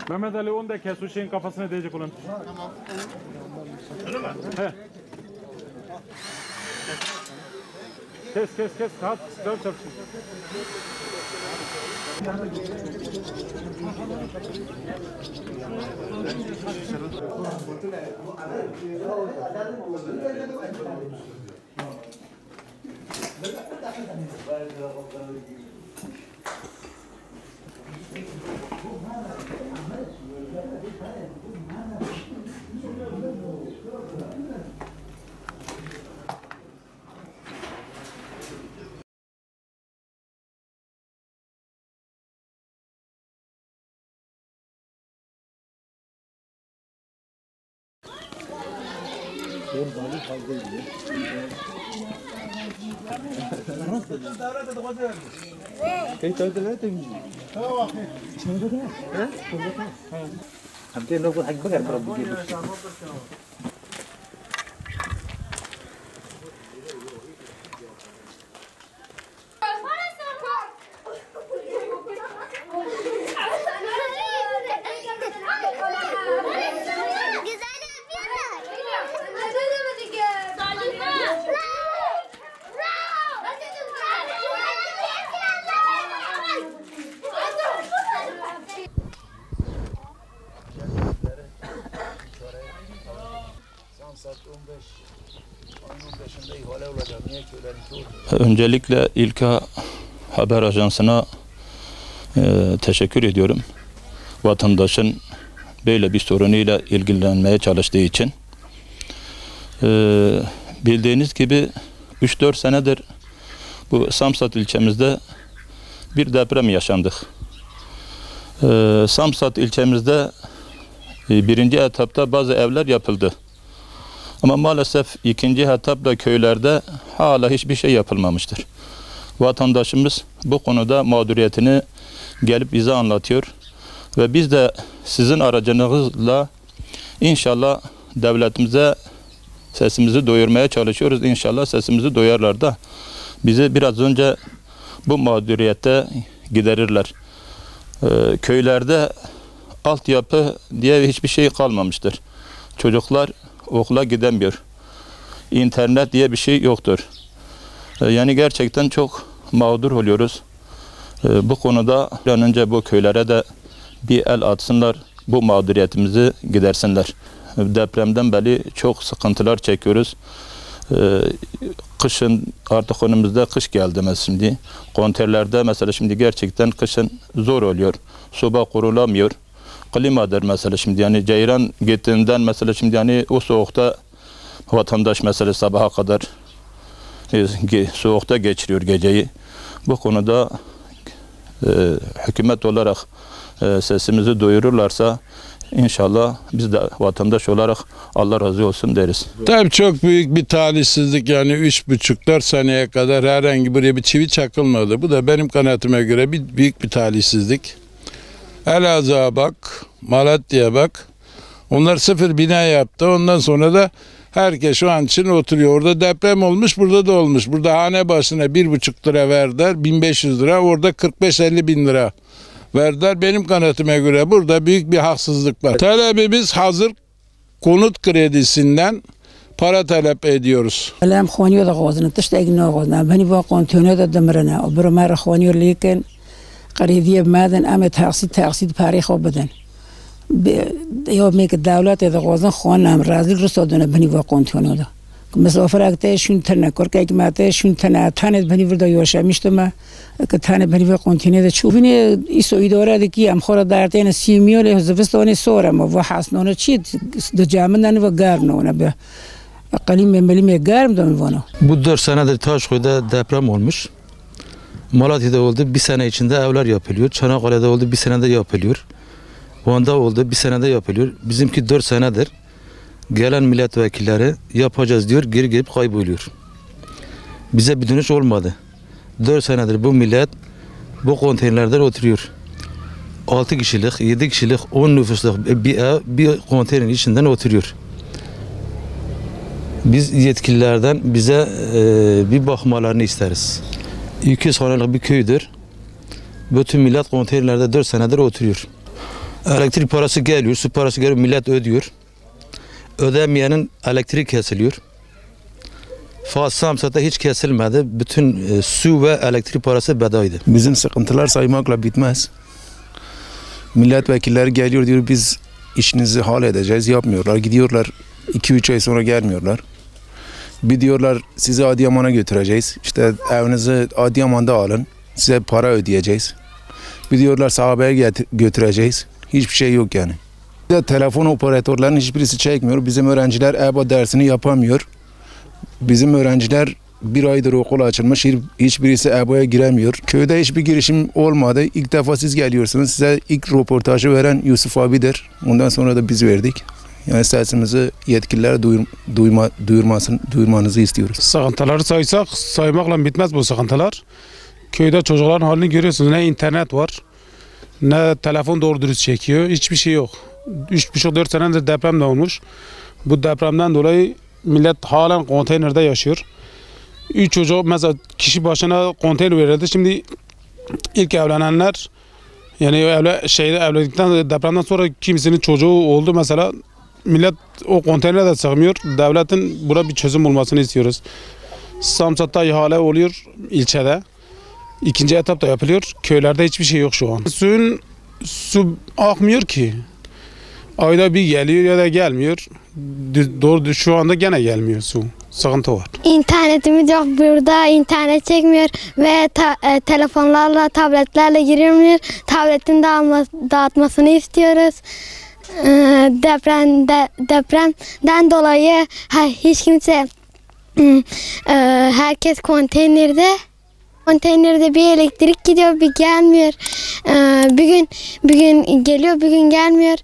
Mehmet Ali onu da kes, o şeyin kafasına değecek olan. Tamam. Öyle mi? He. Kes. Rahat, dört çarpsın. Öncelikle İlka Haber Ajansı'na teşekkür ediyorum. Vatandaşın böyle bir sorunuyla ilgilenmeye çalıştığı için. Bildiğiniz gibi 3-4 senedir bu Samsat ilçemizde bir deprem yaşandık. Samsat ilçemizde birinci etapta bazı evler yapıldı. Ama maalesef ikinci etapta köylerde hala hiçbir şey yapılmamıştır. Vatandaşımız bu konuda mağduriyetini gelip bize anlatıyor. Ve biz de sizin aracınızla inşallah devletimize sesimizi duyurmaya çalışıyoruz. İnşallah sesimizi duyarlar da bizi biraz önce bu mağduriyette giderirler. Köylerde altyapı diye hiçbir şey kalmamıştır. Çocuklar okula gidemiyor. İnternet diye bir şey yoktur. Yani gerçekten çok mağdur oluyoruz. Bu konuda bir an önce bu köylere de bir el atsınlar, bu mağduriyetimizi gidersinler. Depremden beri çok sıkıntılar çekiyoruz. Kışın artık önümüzde kış geldi mesela şimdi. Konterlerde mesela şimdi gerçekten kışın zor oluyor. Soba kurulamıyor. Klimadır mesela şimdi, yani ceyran gittiğinden mesela şimdi yani o soğukta vatandaş mesela sabaha kadar soğukta geçiriyor geceyi. Bu konuda hükümet olarak sesimizi duyururlarsa İnşallah biz de vatandaş olarak Allah razı olsun deriz. Tabii çok büyük bir talihsizlik, yani 3,5-4 seneye kadar herhangi buraya bir çivi çakılmadı. Bu da benim kanaatime göre büyük bir talihsizlik. Elazığ'a bak, Malatya'ya bak. Onlar sıfır bina yaptı. Ondan sonra da herkes şu an için oturuyor. Orada deprem olmuş, burada da olmuş. Burada hane başına 1,5 lira verdiler, 1500 lira. Orada 45-50 bin lira verdiler. Benim kanaatime göre burada büyük bir haksızlık var. Talebimiz hazır konut kredisinden para talep ediyoruz. Alam خوانیو دا غوزن تشت اگنا غوزن بنی واقعا تونه دا دمرنا و برو مر خوانیو لیکن قریدیه مادن ام تقصید پاری خوب بدن یا میک دولت دا غوزن خوانم رازی رسادونه بنی واقعا تونه دا مسافر اگه شون تنه کار که اگه ماته شون تنه بنی وردا یوشه میشتم که تنه بنی واقعا تونه دا چوبینه ایسو ایداره دیگه ام خورد دارتین سیمیول زفستانی سورم و حسنانه چی دو جامدن و گرمونه به Bu 4 senedir Taşköy'de deprem olmuş. Malatya'da oldu, bir sene içinde evler yapılıyor. Çanakkale'de oldu, bir senede yapılıyor. Van'da oldu, bir senede yapılıyor. Bizimki 4 senedir gelen milletvekilleri yapacağız diyor, geri gelip kayboluyor. Bize bir dönüş olmadı. 4 senedir bu millet bu konteynerlerde oturuyor. 6 kişilik, 7 kişilik, 10 nüfusluk bir ev bir konteynerin içinden oturuyor. Biz yetkililerden bize bir bakmalarını isteriz. 200 hanelik bir köydür. Bütün millet konteynerlerde 4 senedir oturuyor. Elektrik parası geliyor, su parası geliyor, millet ödüyor. Ödemeyenin elektrik kesiliyor. Fakat Samsat'ta hiç kesilmedi. Bütün su ve elektrik parası bedavaydı. Bizim sıkıntılar saymakla bitmez. Milletvekilleri geliyor diyor biz işinizi halledeceğiz, yapmıyorlar. Gidiyorlar 2-3 ay sonra gelmiyorlar. Bir diyorlar sizi Adıyaman'a götüreceğiz. İşte evinizi Adıyaman'da alın. Size para ödeyeceğiz. Bir diyorlar sahabeye götüreceğiz. Hiçbir şey yok yani. Bir de telefon operatörlerinin hiçbirisi çekmiyor. Bizim öğrenciler EBA dersini yapamıyor. Bizim öğrenciler bir aydır okul açılmış. Hiçbirisi EBA'ya giremiyor. Köyde hiçbir girişim olmadı. İlk defa siz geliyorsunuz. Size ilk röportajı veren Yusuf abidir. Ondan sonra da biz verdik. Yani sesimizi yetkililere duyurmanızı istiyoruz. Sıkıntıları saymakla bitmez bu sıkıntılar. Köyde çocukların halini görüyorsunuz. Ne internet var, ne telefon doğru dürüst çekiyor. Hiçbir şey yok. 3,5-4 senedir deprem de olmuş. Bu depremden dolayı millet halen konteynerde yaşıyor. 3 çocuk mesela kişi başına konteyner verildi. Şimdi ilk evlenenler yani evlendikten depremden sonra kimisinin çocuğu oldu mesela. Millet o konteynere de sığmıyor. Devletin buna bir çözüm bulmasını istiyoruz. Samsat'ta ihale oluyor ilçede. 2. etapta yapılıyor. Köylerde hiçbir şey yok şu an. Su akmıyor ki. Ayda bir geliyor ya da gelmiyor. Doğru şu anda gene gelmiyor su. Sıkıntı var. İnternetimiz yok burada. İnternet çekmiyor ve telefonlarla, tabletlerle girilmiyor. Tabletin dağıtmasını istiyoruz. Depremden dolayı hiç kimse herkes konteynerde bir elektrik gidiyor bir gelmiyor, bir gün geliyor bir gün gelmiyor.